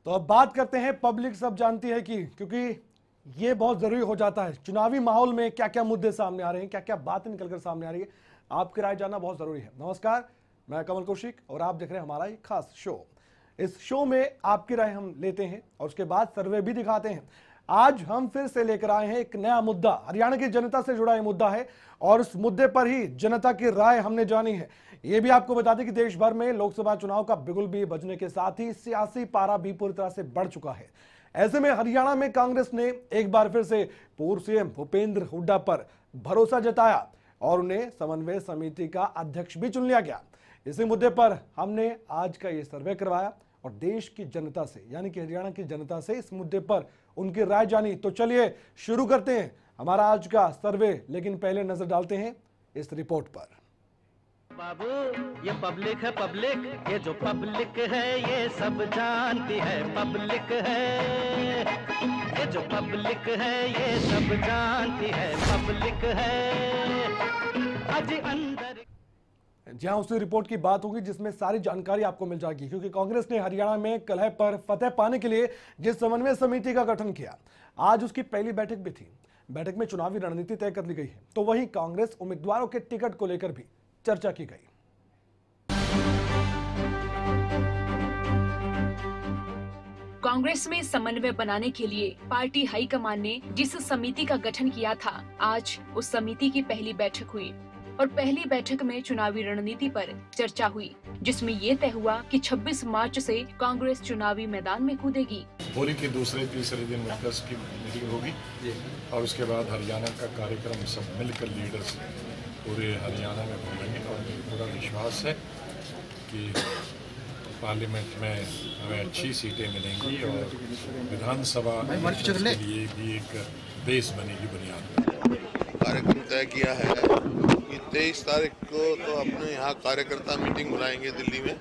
तो अब बात करते हैं, पब्लिक सब जानती है कि क्योंकि ये बहुत जरूरी हो जाता है, चुनावी माहौल में क्या क्या मुद्दे सामने आ रहे हैं, क्या क्या बातें निकलकर सामने आ रही है, आपकी राय जानना बहुत जरूरी है। नमस्कार, मैं कमल कौशिक और आप देख रहे हैं हमारा एक खास शो। इस शो में आपकी राय हम लेते हैं और उसके बाद सर्वे भी दिखाते हैं। आज हम फिर से लेकर आए हैं एक नया मुद्दा, हरियाणा की जनता से जुड़ा ये मुद्दा है और उस मुद्दे पर ही जनता की राय हमने जानी है। ये भी आपको बता दें कि देश भर में लोकसभा चुनाव का बिगुल भी बजने के साथ ही सियासी पारा भी पूरी तरह से बढ़ चुका है। ऐसे में हरियाणा में कांग्रेस ने एक बार फिर से पूर्व सीएम भूपेंद्र हुड्डा पर भरोसा जताया और उन्हें समन्वय समिति का अध्यक्ष भी चुन लिया गया। इसी मुद्दे पर हमने आज का ये सर्वे करवाया और देश की जनता से, यानी कि हरियाणा की जनता से इस मुद्दे पर उनकी राय जानी। तो चलिए शुरू करते हैं हमारा आज का सर्वे, लेकिन पहले नजर डालते हैं इस रिपोर्ट पर। बाबू ये पब्लिक है, पब्लिक, ये जो पब्लिक है ये सब जानती है, पब्लिक है, ये जो पब्लिक है ये सब जानती है, पब्लिक है आज अंदर। जहां उसी रिपोर्ट की बात होगी जिसमें सारी जानकारी आपको मिल जाएगी, क्योंकि कांग्रेस ने हरियाणा में कलह पर फतेह पाने के लिए जिस समन्वय समिति का गठन किया, आज उसकी पहली बैठक भी थी। बैठक में चुनावी रणनीति तय कर ली गई है, तो वहीं कांग्रेस उम्मीदवारों के टिकट को लेकर भी चर्चा की गई। कांग्रेस में समन्वय बनाने के लिए पार्टी हाईकमान ने जिस समिति का गठन किया था, आज उस समिति की पहली बैठक हुई और पहली बैठक में चुनावी रणनीति पर चर्चा हुई, जिसमें ये तय हुआ कि 26 मार्च से कांग्रेस चुनावी मैदान में कूदेगी। होली के दूसरे तीसरे दिन वर्कर्स की मीटिंग होगी और उसके बाद हरियाणा का कार्यक्रम सब मिलकर लीडर्स पूरे हरियाणा में घूमेंगे और मुझे पूरा विश्वास है कि पार्लियामेंट में हमें अच्छी सीटें मिलेंगी और विधानसभा के लिए भी एक बेस बनेगी, बुनियाद। कार्यक्रम तय किया है कि 23 तारीख को तो अपने यहाँ कार्यकर्ता मीटिंग बुलाएंगे दिल्ली में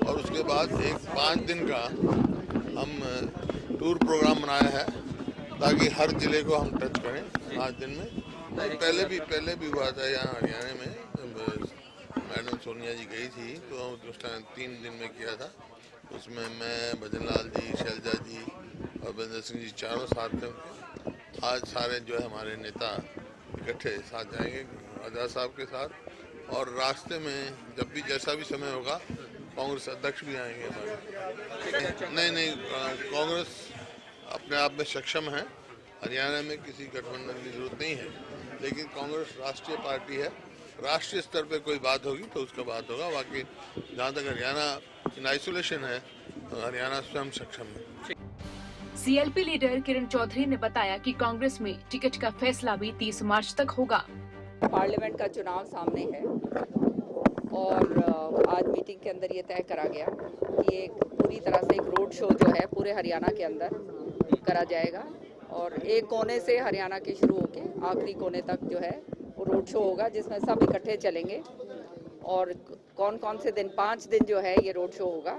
और उसके बाद एक 5 दिन का हम टूर प्रोग्राम बनाया है ताकि हर जिले को हम टच करें 5 दिन में। पहले भी हुआ था यहाँ हरियाणा में, मैडम सोनिया जी गई थी तो उस टाइम 3 दिन में किया था। उसमें मैं, भजनलाल जी, शैलजा जी और बंदर सिंह जी चारों साथ थे। आज सारे जो है हमारे नेता इकट्ठे साथ जाएंगे आजाद साहब के साथ और रास्ते में जब भी जैसा भी समय होगा कांग्रेस अध्यक्ष भी आएंगे हमारे। नहीं, कांग्रेस अपने आप में सक्षम है, हरियाणा में किसी गठबंधन की जरूरत नहीं है, लेकिन कांग्रेस राष्ट्रीय पार्टी है। राष्ट्रीय स्तर पे कोई बात होगी तो उसका बात होगा। बाकी जहाँ तक हरियाणा इन आइसोलेशन है, हरियाणा स्वयं सक्षम है। सीएलपी लीडर किरण चौधरी ने बताया कि कांग्रेस में टिकट का फैसला भी 30 मार्च तक होगा। पार्लियामेंट का चुनाव सामने है और आज मीटिंग के अंदर ये तय करा गया कि एक पूरी तरह से एक रोड शो जो है पूरे हरियाणा के अंदर करा जाएगा और एक कोने से हरियाणा के शुरू होके आखिरी कोने तक जो है वो रोड शो होगा, जिसमें सब इकट्ठे चलेंगे और कौन कौन से दिन, 5 दिन जो है ये रोड शो होगा,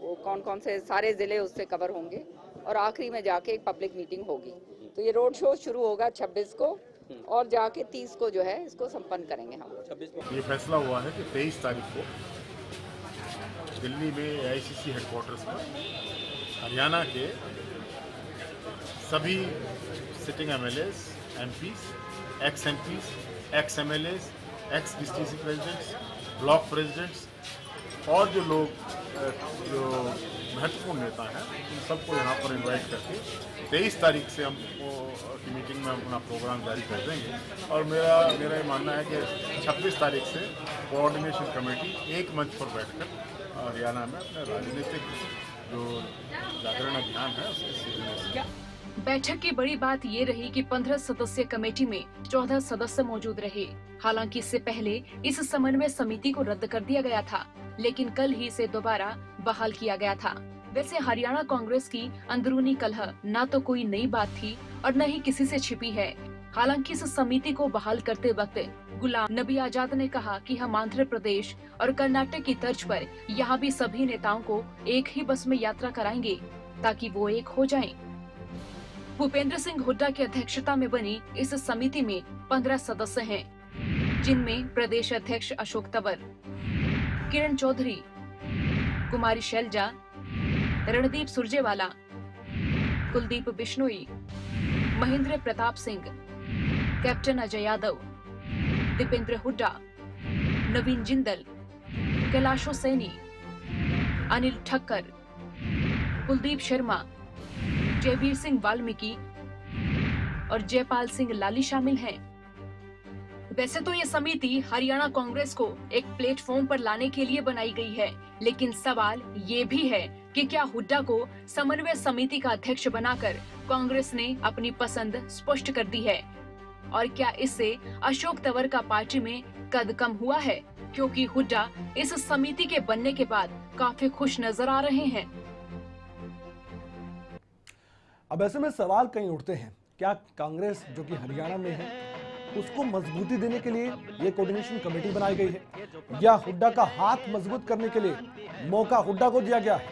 वो कौन कौन से सारे जिले उससे कवर होंगे और आखिरी में जाके एक पब्लिक मीटिंग होगी। तो ये रोड शो शुरू होगा 26 को और जाके 30 को जो है इसको संपन्न करेंगे हम। ये फैसला हुआ है कि 23 तारीख को दिल्ली में AICC हेडक्वार्टर्स पर हरियाणा के सभी sitting MLAs, MPs, ex MPs, ex MLAs, ex DCC presidents, block presidents और जो लोग जो महत्वपूर्ण नेता हैं उन सबको यहाँ पर इनवाइट करके 23 तारीख से हम की मीटिंग में अपना प्रोग्राम जारी कर देंगे। और मेरा ये मानना है कि 26 तारीख से कोऑर्डिनेशन कमेटी एक मंच पर बैठकर हरियाणा में अपने राजनीतिक जो जागरण अभियान है उसके सीधे। बैठक की बड़ी बात ये रही कि 15 सदस्यीय कमेटी में 14 सदस्य मौजूद रहे। हालांकि इससे पहले इस समन्वय समिति को रद्द कर दिया गया था, लेकिन कल ही इसे दोबारा बहाल किया गया था। वैसे हरियाणा कांग्रेस की अंदरूनी कलह न तो कोई नई बात थी और न ही किसी से छिपी है। हालांकि इस समिति को बहाल करते वक्त गुलाम नबी आजाद ने कहा कि हम आंध्र प्रदेश और कर्नाटक की तर्ज पर यहाँ भी सभी नेताओं को एक ही बस में यात्रा कराएंगे ताकि वो एक हो जाएं। भूपेंद्र सिंह हुड्डा की अध्यक्षता में बनी इस समिति में 15 सदस्य हैं, जिनमें प्रदेश अध्यक्ष अशोक तंवर, किरण चौधरी, कुमारी शैलजा, रणदीप सुरजेवाला, कुलदीप बिश्नोई, महेंद्र प्रताप सिंह, कैप्टन अजय यादव, दीपेंद्र हुड्डा, नवीन जिंदल, कैलाशो सैनी, अनिल ठक्कर, कुलदीप शर्मा, जयवीर सिंह वाल्मीकि और जयपाल सिंह लाली शामिल हैं। वैसे तो ये समिति हरियाणा कांग्रेस को एक प्लेटफॉर्म पर लाने के लिए बनाई गई है, लेकिन सवाल ये भी है कि क्या हुड्डा को समन्वय समिति का अध्यक्ष बनाकर कांग्रेस ने अपनी पसंद स्पष्ट कर दी है, और क्या इससे अशोक तंवर का पार्टी में कद कम हुआ है, क्योंकि हुड्डा इस समिति के बनने के बाद काफी खुश नजर आ रहे हैं। अब ऐसे में सवाल कहीं उठते हैं, क्या कांग्रेस जो कि हरियाणा में है उसको मजबूती देने के लिए ये कोऑर्डिनेशन कमेटी बनाई गई है, या हुड्डा का हाथ मजबूत करने के लिए मौका हुड्डा को दिया गया है,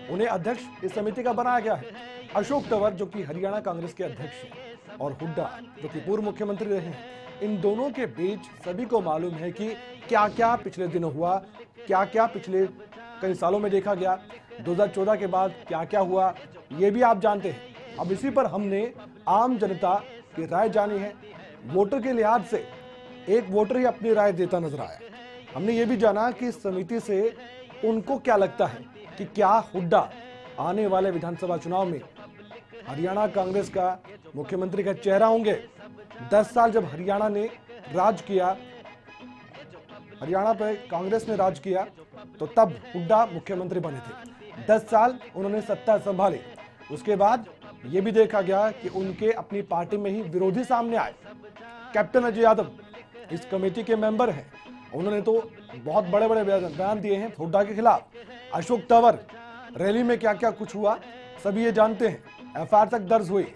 उन्हें अध्यक्ष इस समिति का बनाया गया है। अशोक तंवर जो कि हरियाणा कांग्रेस के अध्यक्ष हैं और हुड्डा जो कि पूर्व मुख्यमंत्री रहे हैं, इन दोनों के बीच सभी को मालूम है कि क्या क्या पिछले दिनों हुआ, क्या क्या पिछले कई सालों में देखा गया, 2014 के बाद क्या क्या हुआ, ये भी आप जानते हैं। अब इसी पर हमने आम जनता की राय जानी है। वोटर के लिहाज से एक वोटर ही अपनी राय देता नजर आया। हमने ये भी जाना कि इस समिति से उनको क्या लगता है कि क्या हुड्डा आने वाले विधानसभा चुनाव में हरियाणा कांग्रेस का मुख्यमंत्री का चेहरा होंगे। 10 साल जब हरियाणा ने राज किया, हरियाणा पर कांग्रेस ने राज किया, तो तब हुड्डा मुख्यमंत्री बने थे। 10 साल उन्होंने सत्ता संभाली। उसके बाद ये भी देखा गया कि उनके अपनी पार्टी में ही विरोधी सामने आए। कैप्टन अजय यादव इस कमेटी के मेंबर हैं, उन्होंने तो बहुत बड़े बड़े बयान दिए हैं हुड्डा के खिलाफ। अशोक तंवर रैली में क्या क्या कुछ हुआ सभी ये जानते हैं, एफआईआर तक दर्ज हुई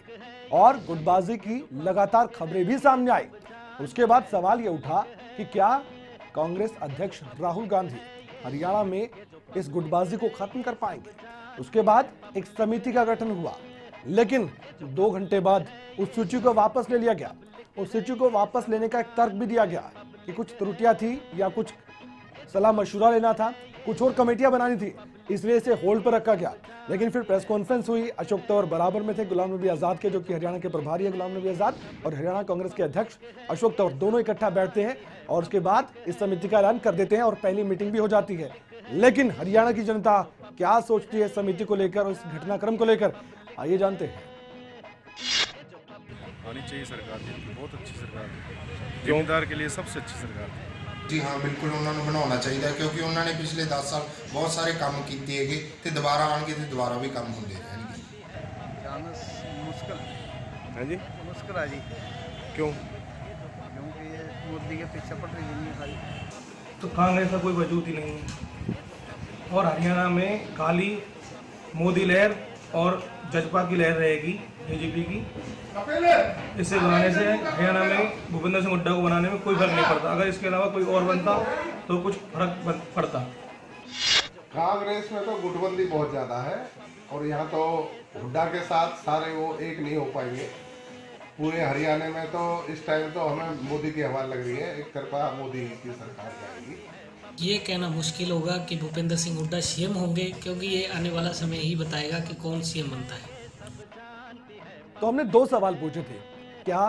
और गुटबाजी की लगातार खबरें भी सामने आई। उसके बाद सवाल ये उठा कि क्या कांग्रेस अध्यक्ष राहुल गांधी हरियाणा में इस गुटबाजी को खत्म कर पाएंगे। उसके बाद एक समिति का गठन हुआ, लेकिन 2 घंटे बाद उस सूची को वापस ले लिया गया। उस सूची को वापस लेने का एक तर्क भी दिया गया कि कुछ त्रुटियां थी या कुछ सलाह मशुरा लेना था, कुछ और कमेटियां बनानी थी, इसलिए इसे होल्ड पर रखा गया। लेकिन फिर प्रेस कॉन्फ्रेंस हुई, अशोक तंवर बराबर में थे, गुलाम नबी आजाद के जो कि हरियाणा के प्रभारी है गुलाम नबी आजाद, और हरियाणा कांग्रेस के अध्यक्ष अशोक तंवर दोनों इकट्ठा बैठते हैं और उसके बाद इस समिति का ऐलान कर देते हैं और पहली मीटिंग भी हो जाती है। लेकिन हरियाणा की जनता क्या सोचती है समिति को लेकर और इस घटनाक्रम को लेकर, आइए जानते हैं। आनी चाहिए सरकार की, बहुत अच्छी सरकार है, जिम्मेदार के लिए सबसे अच्छी सरकार है। जी हाँ, बिल्कुल उन्होंने बनाना चाहिए, क्योंकि उन्होंने पिछले 10 साल बहुत सारे काम किए गए थे, दोबारा आएंगे तो दोबारा भी काम होंगे रहेंगे। मुश्किल है जी, मुश्किल है जी। क्यों? क्योंकि ये मोदी के पीछे पड़ रही है सारी। तो कांग्रेस का कोई वजूद ही नहीं है, और हरियाणा में खाली मोदी लहर और जजपा की लहर रहेगी, बीजेपी की। इसे बनाने से हरियाणा में भूपेंद्र सिंह हुड्डा को बनाने में कोई फर्क नहीं पड़ता। अगर इसके अलावा कोई और बनता तो कुछ फर्क पड़ता। कांग्रेस में तो गुटबंदी बहुत ज़्यादा है, और यहाँ तो हुड्डा के साथ सारे वो एक नहीं हो पाएंगे। पूरे हरियाणा में तो इस टाइम तो हमें मोदी की हवा लग रही है, एक तरफा मोदी की सरकार जाएगी। ये कहना मुश्किल होगा कि भूपेंद्र सिंह हुड्डा सीएम होंगे, क्योंकि ये आने वाला समय ही बताएगा कि कौन सीएम बनता है। तो हमने 2 सवाल पूछे थे, क्या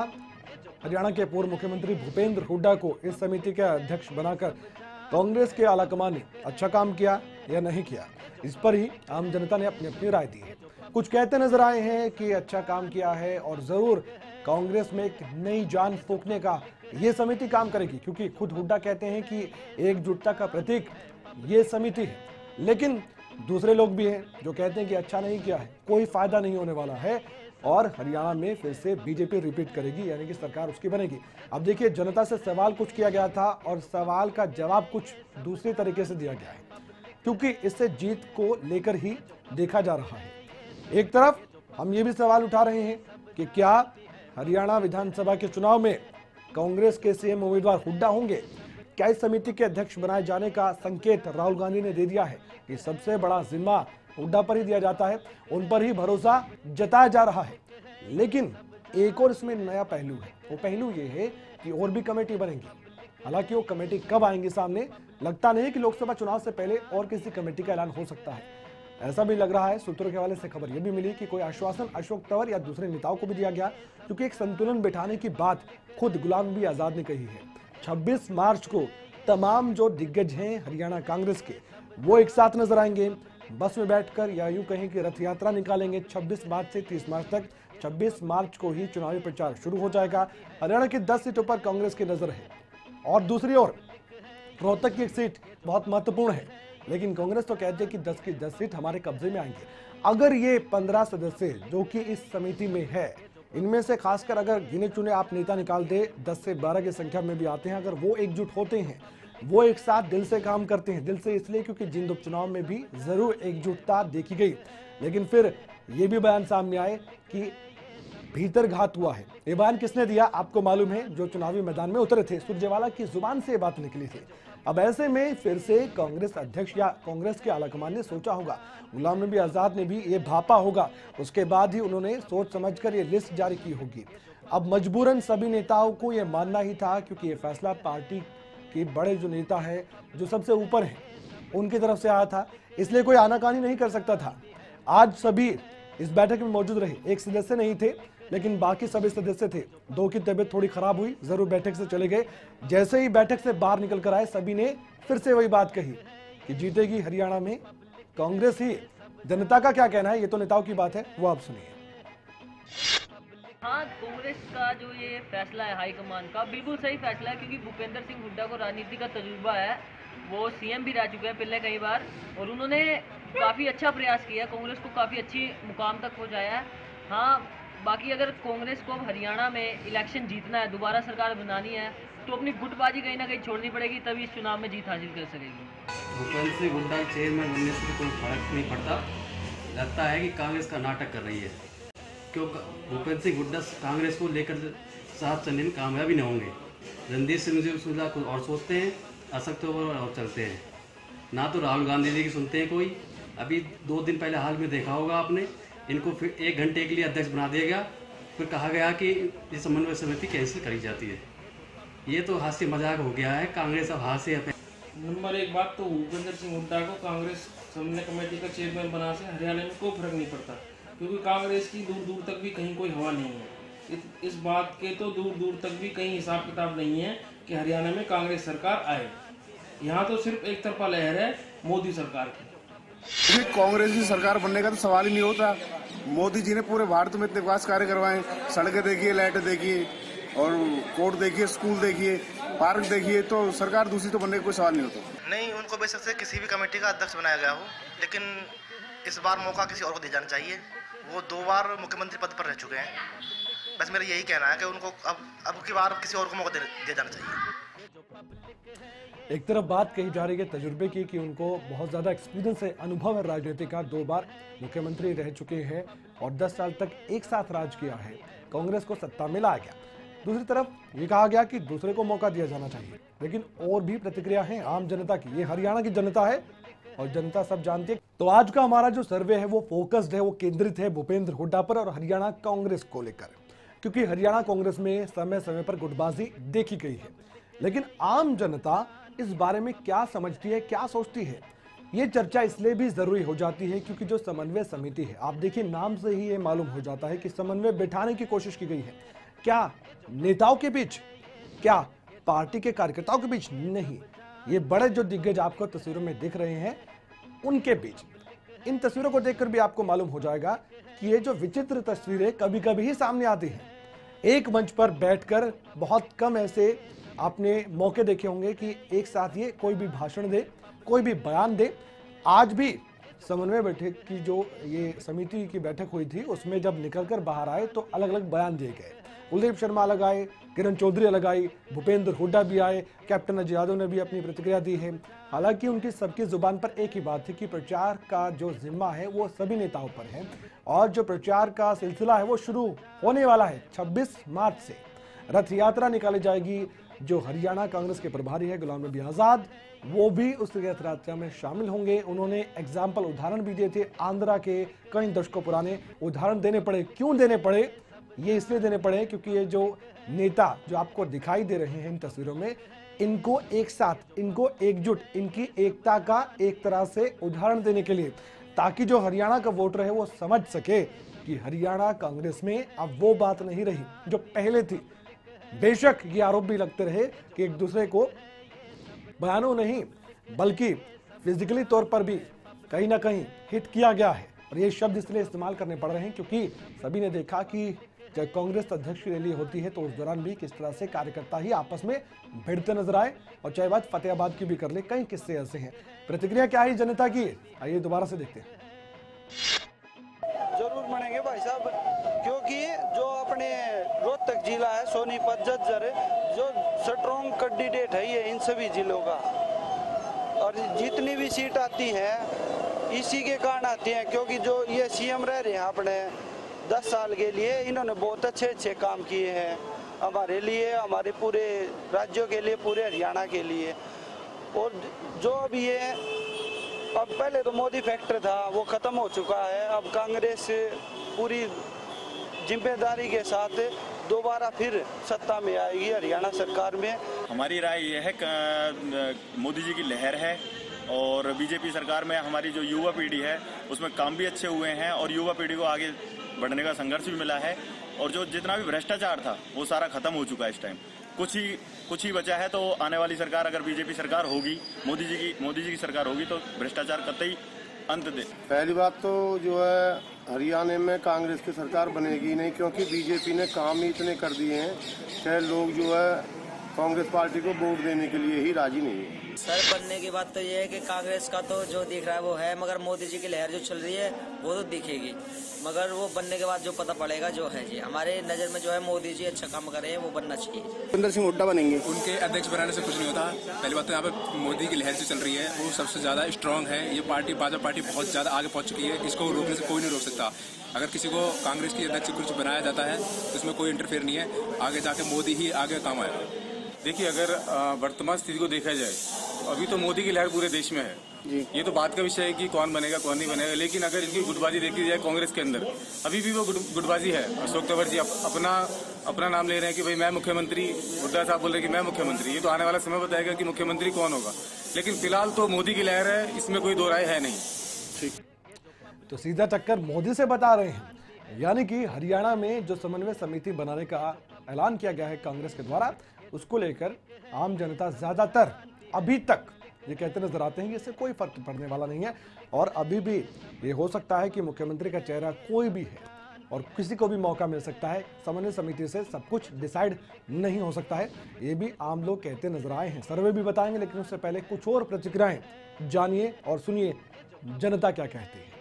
हरियाणा के पूर्व मुख्यमंत्री भूपेंद्र हुड्डा को इस समिति का अध्यक्ष बनाकर कांग्रेस के आलाकमान ने अच्छा काम किया या नहीं किया। इस पर ही आम जनता ने अपनी अपनी राय दी है। कुछ कहते नजर आए हैं कि अच्छा काम किया है और जरूर कांग्रेस में एक नई जान फूंकने का ये समिति काम करेगी, क्योंकि खुद हुड्डा कहते हैं कि एकजुटता का प्रतीक ये समिति है। लेकिन दूसरे लोग भी हैं जो कहते हैं कि अच्छा नहीं किया है, कोई फायदा नहीं होने वाला है और हरियाणा में फिर से बीजेपी रिपीट करेगी, यानी कि सरकार उसकी बनेगी। अब देखिए, जनता से सवाल कुछ किया गया था और सवाल का जवाब कुछ दूसरे तरीके से दिया गया है, क्योंकि इससे जीत को लेकर ही देखा जा रहा है। एक तरफ हम ये भी सवाल उठा रहे हैं कि क्या हरियाणा विधानसभा के चुनाव में कांग्रेस के सीएम उम्मीदवार हुड्डा होंगे। क्या इस समिति के अध्यक्ष बनाए जाने का संकेत राहुल गांधी ने दे दिया है कि सबसे बड़ा जिम्मा हुड्डा पर ही दिया जाता है, उन पर ही भरोसा जताया जा रहा है। लेकिन एक और इसमें नया पहलू है, वो पहलू ये है कि और भी कमेटी बनेंगी। हालांकि वो कमेटी कब आएंगी सामने, लगता नहीं कि लोकसभा चुनाव से पहले और किसी कमेटी का ऐलान हो सकता है। ऐसा भी लग रहा है, सूत्रों के हवाले से खबर यह भी मिली कि कोई आश्वासन अशोक तंवर या दूसरे नेताओं को भी दिया गया, क्योंकि एक संतुलन बिठाने की बात खुद गुलाम नबी आजाद ने कही है। 26 मार्च को तमाम जो दिग्गज हैं हरियाणा कांग्रेस के, वो एक साथ नजर आएंगे, बस में बैठकर, या यूं कहें कि रथ यात्रा निकालेंगे। 26 मार्च से 30 मार्च तक, 26 मार्च को ही चुनावी प्रचार शुरू हो जाएगा। हरियाणा की 10 सीटों पर कांग्रेस की नजर है, और दूसरी ओर रोहतक की एक सीट बहुत महत्वपूर्ण है, लेकिन कांग्रेस तो कहती है कि 10 की 10 सीट हमारे कब्जे में आएंगे। अगर ये 15 सदस्य जो कि इस समिति में है, इनमें से खासकर अगर गिने चुने आप नेता निकाल दे, 10 से 12 की संख्या में भी आते हैं, अगर वो एकजुट होते हैं, वो एक साथ दिल से काम करते हैं, दिल से इसलिए क्योंकि जिंद उपचुनाव में भी जरूर एकजुटता देखी गई, लेकिन फिर ये भी बयान सामने आए कि भीतर घात हुआ है। ये बयान किसने दिया आपको मालूम है, जो चुनावी मैदान में उतरे थे, सुरजेवाला की जुबान से ये बात निकली थी। अब ऐसे में फिर से कांग्रेस अध्यक्ष या कांग्रेस के आलाकमान ने सोचा होगा, गुलाम नबी आजाद ने भी ये भापा होगा, उसके बाद ही उन्होंने सोच समझकर ये लिस्ट जारी की होगी। अब मजबूरन सभी नेताओं को ये मानना ही था, क्योंकि ये फैसला पार्टी के बड़े जो नेता है, जो सबसे ऊपर है, उनकी तरफ से आया था, इसलिए कोई आनाकानी नहीं कर सकता था। आज सभी इस बैठक में मौजूद रहे, एक सदस्य नहीं थे, लेकिन बाकी सभी सदस्य थे। 2 की तबीयत थोड़ी खराब हुई, जरूर बैठक से चले गए। जैसे ही बैठक से बाहर निकल कर आए, सभी ने फिर से वही बात कही कि जीतेगी हरियाणा में कांग्रेस ही। जनता का क्या कहना है, ये तो नेताओं की बात है, वो आप सुनिए। हाँ, कांग्रेस का जो ये फैसला है हाईकमान का, बिल्कुल सही फैसला है, क्योंकि भूपेंद्र सिंह हुड्डा को राजनीति का तजुर्बा है, वो सीएम भी रह चुके हैं पहले कई बार, और उन्होंने काफ़ी अच्छा प्रयास किया, कांग्रेस को काफ़ी अच्छी मुकाम तक पहुँचाया है। हाँ, बाकी अगर कांग्रेस को हरियाणा में इलेक्शन जीतना है, दोबारा सरकार बनानी है, तो अपनी गुटबाजी कहीं ना कहीं छोड़नी पड़ेगी, तभी इस चुनाव में जीत हासिल कर सकेगी। भूपेंद्र सिंह हुड्डा चेयरमैन बनने से कोई फर्क नहीं पड़ता, लगता है कि कांग्रेस का नाटक कर रही है, क्योंकि भूपेंद्र सिंह हुड्डा कांग्रेस को लेकर साथ चलने में कामयाब ही नहीं होंगे। रणदीप सिंह सुरजेवाला कुछ और सोचते हैं, अशोक तंवर और चलते हैं, ना तो राहुल गांधी जी की सुनते हैं कोई। अभी 2 दिन पहले हाल में देखा होगा आपने, इनको फिर 1 घंटे के लिए अध्यक्ष बना दिया गया, फिर कहा गया कि ये समन्वय समिति कैंसिल करी जाती है। ये तो हास्य मजाक हो गया है, कांग्रेस अब हास्य है। नंबर 1 बात तो भूपेंद्र सिंह हुड्डा को कांग्रेस समन्वय कमेटी का चेयरमैन बना से हरियाणा में कोई फर्क नहीं पड़ता, क्योंकि कांग्रेस की दूर दूर तक भी कहीं कोई हवा नहीं है। इस बात के तो दूर दूर तक भी कहीं हिसाब किताब नहीं है कि हरियाणा में कांग्रेस सरकार आए। यहाँ तो सिर्फ एक तरफा लहर है मोदी सरकार की। कांग्रेस की सरकार बनने का तो सवाल ही नहीं होता। मोदी जी ने पूरे भारत में इतने विकास कार्य करवाए, सड़कें देखिए, लाइटें देखिए, और कोर्ट देखिए, स्कूल देखिए, पार्क देखिए, तो सरकार दूसरी तो बनने का कोई सवाल नहीं होता। नहीं, उनको बेशक से किसी भी कमेटी का अध्यक्ष बनाया गया हो, लेकिन इस बार मौका किसी और को दिया जाना चाहिए। वो 2 बार मुख्यमंत्री पद पर रह चुके हैं, बस मेरा यही कहना है कि उनको अब की बार किसी और को मौका दिया जाना चाहिए। एक तरफ बात कही जा रही है तजुर्बे की, कि उनको बहुत ज़्यादा एक्सपीरियंस है, अनुभव है राजनीति का, 2 बार मुख्यमंत्री रह चुके हैं और 10 साल तक एक साथ राज किया है, कांग्रेस को सत्ता में लाया गया। दूसरी तरफ ये कहा गया कि दूसरे को मौका दिया जाना चाहिए, लेकिन और भी प्रतिक्रिया है आम जनता की। ये हरियाणा की जनता है और जनता सब जानती है। तो आज का हमारा जो सर्वे है वो फोकस्ड है, वो केंद्रित है भूपेंद्र हुड्डा पर और हरियाणा कांग्रेस को लेकर, क्योंकि हरियाणा कांग्रेस में समय समय पर गुटबाजी देखी गई है। लेकिन आम जनता इस बारे में क्या समझती है, क्या सोचती है, ये चर्चा इसलिए भी जरूरी हो जाती है क्योंकि जो समन्वय समिति है, आप देखिए नाम से ही ये मालूम हो जाता है कि समन्वय बिठाने की कोशिश की गई है। क्या नेताओं के बीच, क्या पार्टी के कार्यकर्ताओं के बीच? नहीं, ये बड़े जो दिग्गज आपको तस्वीरों में दिख रहे हैं उनके बीच। इन तस्वीरों को देखकर भी आपको मालूम हो जाएगा कि ये जो विचित्र तस्वीरें कभी कभी ही सामने आती हैं। एक मंच पर बैठकर बहुत कम ऐसे आपने मौके देखे होंगे कि एक साथ ये कोई भी भाषण दे, कोई भी बयान दे। आज भी समन्वय बैठक की जो ये समिति की बैठक हुई थी, उसमें जब निकलकर बाहर आए तो अलग अलग बयान दिए गए। कुलदीप शर्मा अलग आए, किरण चौधरी अलग आई, भूपेंद्र हुड्डा भी आए, कैप्टन अजय यादव ने भी अपनी प्रतिक्रिया दी है। हालांकि उनकी सबकी जुबान पर एक ही बात थी कि प्रचार का जो जिम्मा है वो सभी नेताओं पर है और जो प्रचार का सिलसिला है वो शुरू होने वाला है। 26 मार्च से रथ यात्रा निकाली जाएगी। जो हरियाणा कांग्रेस के प्रभारी है गुलाम नबी आजाद, वो भी उस रथ यात्रा में शामिल होंगे। उन्होंने एग्जाम्पल उदाहरण भी दिए थे, आंध्रा के कई दशकों पुराने उदाहरण देने पड़े। क्यों देने पड़े? ये इसलिए देने पड़े क्योंकि ये जो नेता जो आपको दिखाई दे रहे हैं इन तस्वीरों में, इनको एक साथ, इनको एकजुट, इनकी एकता का एक तरह से उदाहरण देने के लिए ताकि जो हरियाणा का वोटर है वो समझ सके कि हरियाणा कांग्रेस में अब वो बात नहीं रही जो पहले थी। बेशक ये आरोप भी लगते रहे कि एक दूसरे को बयानों नहीं बल्कि फिजिकली तौर पर भी कहीं ना कहीं हिट किया गया है, और ये शब्द इसलिए इस्तेमाल करने पड़ रहे हैं क्योंकि सभी ने देखा कि जब कांग्रेस अध्यक्ष की रैली होती है तो उस दौरान भी किस तरह से कार्यकर्ता ही आपस में भिड़ते नजर आए, और चाहे बात फतेहाबाद की भी कर ले, कई किस्से ऐसे हैं। प्रतिक्रिया क्या है जनता की, आइए दोबारा से देखते हैं। जरूर बनेंगे भाई साहब, क्योंकि जो अपने रोहतक जिला है, सोनीपत, झज्जर, जो स्ट्रॉन्ग कैंडिडेट है ये इन सभी जिलों का, और जितनी भी सीट आती है इसी के कारण आती है, क्योंकि जो ये सीएम रह रहे हैं अपने 10 साल के लिए, इन्होंने बहुत अच्छे अच्छे काम किए हैं हमारे लिए, हमारे पूरे राज्यों के लिए, पूरे हरियाणा के लिए। और जो अब ये अब पहले तो मोदी फैक्टर था वो ख़त्म हो चुका है, अब कांग्रेस पूरी जिम्मेदारी के साथ दोबारा फिर सत्ता में आएगी हरियाणा सरकार में। हमारी राय यह है कि मोदी जी की लहर है और बीजेपी सरकार में हमारी जो युवा पीढ़ी है उसमें काम भी अच्छे हुए हैं और युवा पीढ़ी को आगे बढ़ने का संघर्ष भी मिला है, और जो जितना भी भ्रष्टाचार था वो सारा खत्म हो चुका है। इस टाइम कुछ ही बचा है, तो आने वाली सरकार अगर बीजेपी सरकार होगी, मोदी जी की सरकार होगी तो भ्रष्टाचार कतई अंत दे। पहली बात तो जो है हरियाणा में कांग्रेस की सरकार बनेगी नहीं, क्योंकि बीजेपी ने काम ही इतने कर दिए हैं कि लोग जो है कांग्रेस पार्टी को वोट देने के लिए ही राजी नहीं है। सर बनने की बात तो ये है कि कांग्रेस का तो जो दिख रहा है वो है, मगर मोदी जी की लहर जो चल रही है वो तो दिखेगी, मगर वो बनने के बाद जो पता पड़ेगा जो है जी। हमारे नज़र में जो है मोदी जी अच्छा काम कर रहे हैं, वो बनना चाहिए। भूपेंद्र सिंह हुड्डा बनेंगे। उनके अध्यक्ष बनाने से कुछ नहीं होता। पहली बात तो यहाँ पे मोदी की लहर जो चल रही है वो सबसे ज्यादा स्ट्रांग है। ये पार्टी भाजपा पार्टी बहुत ज्यादा आगे पहुंच चुकी है, इसको रोकने से कोई नहीं रोक सकता। अगर किसी को कांग्रेस की अध्यक्ष कुछ बनाया जाता है तो इसमें कोई इंटरफेयर नहीं है, आगे जाके मोदी ही आगे काम आएगा। देखिए, अगर वर्तमान स्थिति को देखा जाए तो अभी तो मोदी की लहर पूरे देश में है जी। ये तो बात का विषय है कि कौन बनेगा कौन नहीं बनेगा, लेकिन अगर इनकी गुटबाजी देखी जाए कांग्रेस के अंदर अभी भी वो गुटबाजी है। अशोक तंवर जी अपना नाम ले रहे हैं कि भाई मैं मुख्यमंत्री, हुड्डा साहब बोल रहे हैं कि मैं मुख्यमंत्री। ये तो आने वाला समय बताएगा कि मुख्यमंत्री कौन होगा, लेकिन फिलहाल तो मोदी की लहर है, इसमें कोई दो राय है नहीं। ठीक, तो सीधा टक्कर मोदी से बता रहे हैं, यानी कि हरियाणा में जो समन्वय समिति बनाने का ऐलान किया गया है कांग्रेस के द्वारा, उसको लेकर आम जनता ज्यादातर अभी तक ये कहते नजर आते हैं कि इससे कोई फर्क पड़ने वाला नहीं है, और अभी भी ये हो सकता है कि मुख्यमंत्री का चेहरा कोई भी है और किसी को भी मौका मिल सकता है। समन्वय समिति से सब कुछ डिसाइड नहीं हो सकता है, ये भी आम लोग कहते नजर आए हैं। सर्वे भी बताएंगे, लेकिन उससे पहले कुछ और प्रतिक्रियाएं जानिए और सुनिए जनता क्या कहती है।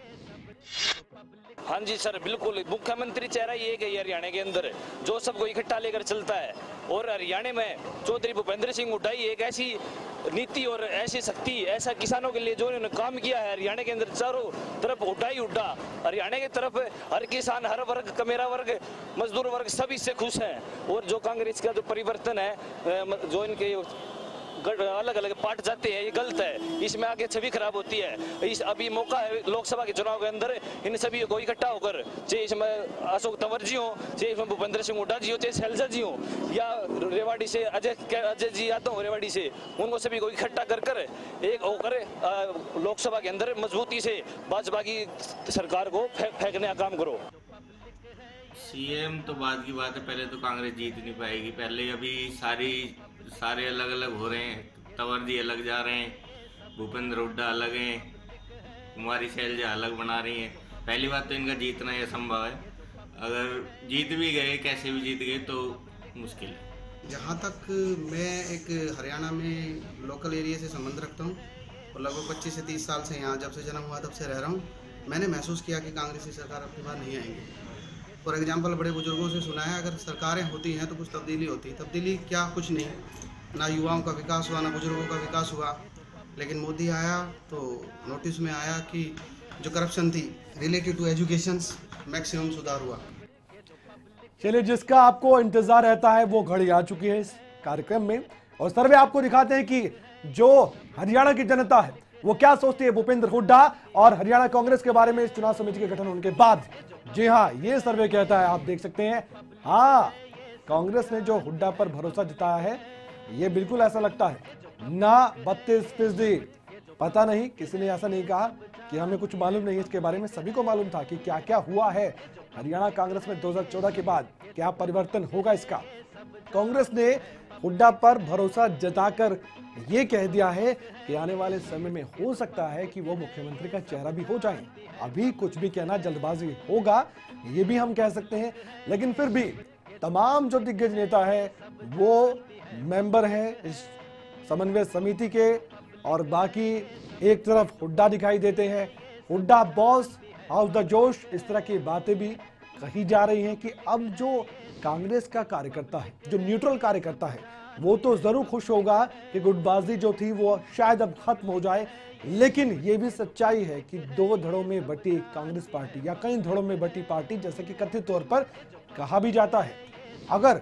हाँ जी सर, बिल्कुल मुख्यमंत्री चेहरा ये है हरियाणा के अंदर जो सबको इकट्ठा लेकर चलता है, और हरियाणा में चौधरी भूपेंद्र सिंह हुड्डा ही एक ऐसी नीति और ऐसी शक्ति, ऐसा किसानों के लिए जो इन्होंने काम किया है हरियाणा के अंदर, चारों तरफ हुड्डा ही हुड्डा। हरियाणा की तरफ हर किसान, हर वर्ग, कमेरा वर्ग, मजदूर वर्ग सभी से खुश हैं, और जो कांग्रेस का जो परिवर्तन है, जो इनके अलग अलग पार्ट जाते हैं, ये गलत है, इसमें आगे छवि खराब होती है। इस अभी मौका है लोकसभा के चुनाव के अंदर इन सभी को इकट्ठा होकर, चाहे इसमें अशोक तंवर जी हो, चाहे इसमें भूपेंद्र सिंह हुड्डा जी हो, चाहे शैलजा जी हो, या रेवाड़ी से अजय जी आता हो रेवाड़ी से, उनको सभी को इकट्ठा कर कर एक होकर लोकसभा के अंदर मजबूती से भाजपा की सरकार को फेंकने का काम करो। सीएम तो बाद की बात है, पहले तो कांग्रेस जीत नहीं पाएगी। पहले अभी सारे अलग अलग हो रहे हैं, तंवर जी अलग जा रहे हैं, भूपेंद्र हुड्डा अलग हैं, कुमारी शैलजा अलग बना रही हैं। पहली बात तो इनका जीतना यह संभव है, अगर जीत भी गए, कैसे भी जीत गए तो मुश्किल है। जहाँ तक मैं एक हरियाणा में लोकल एरिया से संबंध रखता हूँ और लगभग 25 से 30 साल से यहाँ जब से जन्म हुआ तब से रह रहा हूँ, मैंने महसूस किया कि कांग्रेस की सरकार अब की बार नहीं आएंगी। फॉर एग्जाम्पल बड़े बुजुर्गों से सुना है, अगर सरकारें होती हैं तो कुछ तब्दीली होती है। तब्दीली क्या, कुछ नहीं, ना युवाओं का विकास हुआ, ना बुजुर्गों का विकास हुआ। लेकिन मोदी आया तो नोटिस में आया कि जो करप्शन थी रिलेटेड टू एजुकेशन, मैक्सिमम सुधार हुआ। चलिए, जिसका आपको इंतजार रहता है वो घड़ी आ चुकी है इस कार्यक्रम में, और सर्वे आपको दिखाते हैं कि जो हरियाणा की जनता है वो क्या सोचती है भूपेंद्र हुड्डा और हरियाणा कांग्रेस के बारे में इस चुनाव समिति के गठन होने के बाद। जी हाँ, ये सर्वे कहता है, आप देख सकते हैं, हाँ कांग्रेस ने जो हुड्डा पर भरोसा जताया है ये बिल्कुल ऐसा लगता है ना 32%। पता नहीं किसी ने ऐसा नहीं कहा, कि हमें कुछ मालूम नहीं है, इसके बारे में सभी को मालूम था कि क्या क्या हुआ है हरियाणा कांग्रेस में 2014 के बाद, क्या परिवर्तन होगा इसका। कांग्रेस ने हुड्डा पर भरोसा जताकर ये कह दिया है कि आने वाले समय में हो सकता है कि वो मुख्यमंत्री का चेहरा भी हो जाए। अभी कुछ भी कहना जल्दबाजी होगा, ये भी हम कह सकते हैं, लेकिन फिर भी तमाम जो दिग्गज नेता है वो मेंबर है इस समन्वय समिति के, और बाकी एक तरफ हुड्डा दिखाई देते हैं, हुड्डा बॉस, हाउस द जोश, इस तरह की बातें भी कही जा रही हैं कि अब जो कांग्रेस का कार्यकर्ता है, जो न्यूट्रल कार्यकर्ता है, वो तो जरूर खुश होगा कि गुटबाजी जो थी वो शायद अब खत्म हो जाए। लेकिन ये भी सच्चाई है कि 2 धड़ों में बटी कांग्रेस पार्टी या कई धड़ों में बटी पार्टी, जैसे कि कथित तौर पर कहा भी जाता है, अगर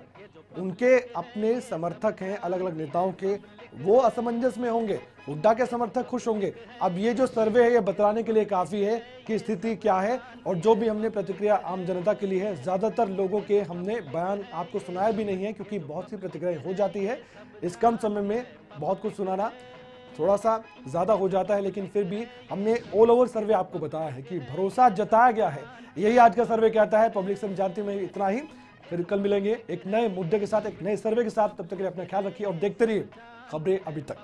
उनके अपने समर्थक हैं अलग अलग नेताओं के, वो असमंजस में होंगे, हुड्डा के समर्थक खुश होंगे। अब ये जो सर्वे है ये बतलाने के लिए काफी है कि स्थिति क्या है, और जो भी हमने प्रतिक्रिया आम जनता के लिए है, ज्यादातर लोगों के हमने बयान आपको सुनाया भी नहीं है, क्योंकि बहुत सी प्रतिक्रियाएं हो जाती है। इस कम समय में बहुत कुछ सुनाना थोड़ा सा ज्यादा हो जाता है, लेकिन फिर भी हमने ऑल ओवर सर्वे आपको बताया है कि भरोसा जताया गया है। यही आज का सर्वे कहता है। पब्लिक से जानती में इतना ही, फिर कल मिलेंगे एक नए मुद्दे के साथ, एक नए सर्वे के साथ। तब तक के लिए अपना ख्याल रखिए और देखते रहिए खबरें अभी तक।